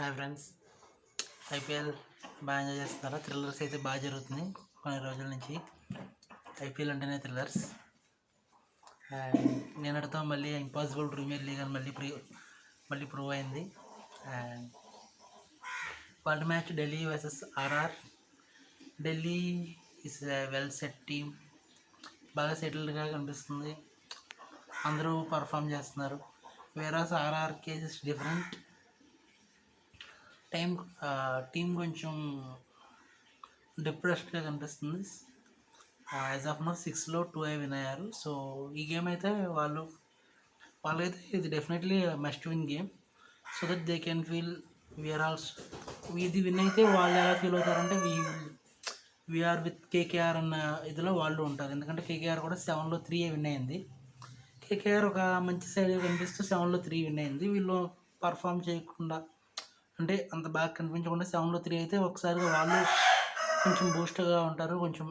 Hi friends, IPL బాగా enjoy చేస్తున్నారా? Thrillers అయితే బాగా జరుగుతుంది కొన్ని రోజుల నుంచి. ఐపీఎల్ అంటేనే థ్రిల్లర్స్. అండ్ నిన్నటితో మళ్ళీ ఇంపాసిబుల్ ప్రీమియర్ లీగ్ అని మళ్ళీ ప్రూవ్ అయింది. And world match Delhi versus RR. Delhi is well set team, బాగా సెటిల్డ్గా కనిపిస్తుంది, అందరూ పర్ఫామ్ చేస్తున్నారు. Whereas RR case is different. Team కొంచెం డిప్రెస్డ్గా కనిపిస్తుంది. యాజ్ ఆఫ్ నో 6లో 2 విన్ అయ్యారు. సో ఈ గేమ్ అయితే వాళ్ళైతే ఇది definitely must win game, so that they can feel we are also. ఇది విన్ అయితే వాళ్ళు ఎలా ఫీల్ అవుతారంటే వీఆర్ విత్ కేకేఆర్ అన్న ఇదిలో వాళ్ళు ఉంటారు. ఎందుకంటే కేకేఆర్ కూడా 7లో 3 విన్ అయింది. కేకేఆర్ ఒక మంచి సైడ్ కనిపిస్తూ 7లో 3 విన్ అయింది. వీళ్ళు పర్ఫామ్ చేయకుండా, అంటే అంత బాగా కనిపించకుండా 7లో 3 అయితే ఒకసారిగా వాళ్ళు కొంచెం బూస్ట్గా ఉంటారు, కొంచెం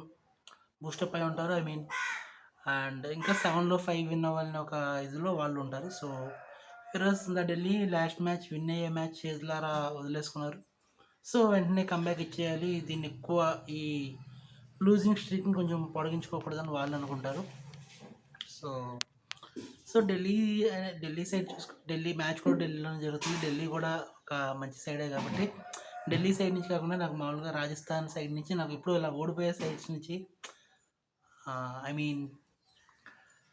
బూస్టప్ అయి ఉంటారు. అండ్ ఇంకా 7లో 5 విన్ అవ్వాలని ఒక ఇదిలో వాళ్ళు ఉంటారు. సో ఈరోజు ఢిల్లీ లాస్ట్ మ్యాచ్ విన్ అయ్యే మ్యాచ్ చేతులారా వదిలేసుకున్నారు. సో వెంటనే కంబ్యాక్ ఇచ్చేయాలి, దీన్ని ఎక్కువ ఈ లూజింగ్ స్ట్రీక్ని కొంచెం పొడిగించుకోకూడదని వాళ్ళు అనుకుంటారు. So Delhi side Delhi match కూడా ఢిల్లీలోనే జరుగుతుంది. ఢిల్లీ కూడా ఒక మంచి సైడే కాబట్టి ఢిల్లీ సైడ్ నుంచి కాకుండా నాకు మామూలుగా రాజస్థాన్ సైడ్ నుంచి, నాకు ఇప్పుడు ఇలా ఓడిపోయే సైడ్స్ నుంచి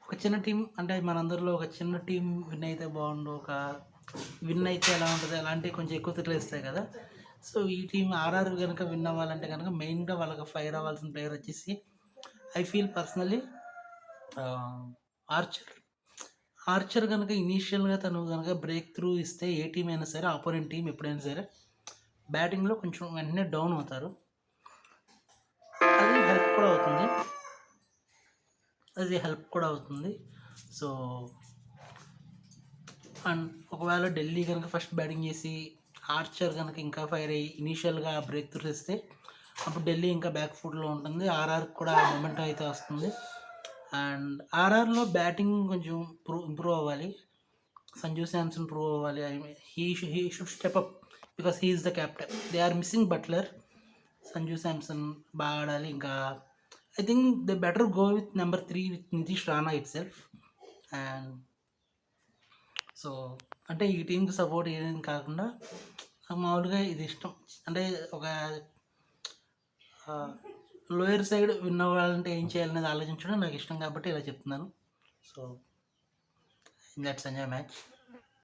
ఒక చిన్న టీం, అంటే మనందరిలో ఒక చిన్న టీం విన్ అయితే బాగుండు, ఒక విన్ అయితే ఎలా ఉంటుంది, అలాంటివి కొంచెం ఎక్కువ థ్రిల్ ఇస్తాయి కదా. సో ఈ టీం ఆర్ఆర్ కనుక విన్ అవ్వాలంటే కనుక మెయిన్గా వాళ్ళకి ఫైర్ అవ్వాల్సిన ప్లేయర్ వచ్చేసి ఐ ఫీల్ పర్సనలీ ఆర్చర్ కనుక ఇనీషియల్గా తను కనుక బ్రేక్ త్రూ ఇస్తే ఏ టీం అయినా సరే, ఆపోనెంట్ టీం ఎప్పుడైనా సరే బ్యాటింగ్లో కొంచెం వెంటనే డౌన్ అవుతారు. అది హెల్ప్ కూడా అవుతుంది. సో అండ్ ఒకవేళ ఢిల్లీ కనుక ఫస్ట్ బ్యాటింగ్ చేసి ఆర్చర్ కనుక ఇంకా ఫైర్ అయ్యి ఇనీషియల్గా బ్రేక్ త్రూ ఇస్తే అప్పుడు ఢిల్లీ ఇంకా బ్యాక్ ఫుట్లో ఉంటుంది. ఆర్ఆర్ కూడా మూమెంట్ అయితే వస్తుంది. అండ్ ఆర్ఆర్లో బ్యాటింగ్ కొంచెం ఇంప్రూవ్ అవ్వాలి, సంజు శాంసన్ ప్రూవ్ అవ్వాలి. He should step up because he is the captain. They are missing Buttler. Sanju Samson బాగా ఆడాలి. ఇంకా I think they better go with number 3 with Nitish Rana itself. And so అంటే ఈ టీంకి సపోర్ట్ ఏదైనా కాకుండా మామూలుగా ఇది ఇష్టం, అంటే ఒక లోయర్ సైడ్ విన్ అవ్వాలంటే ఏం చేయాలనేది ఆలోచించడం నాకు ఇష్టం కాబట్టి ఇలా చెప్తున్నాను. So let's enjoy match.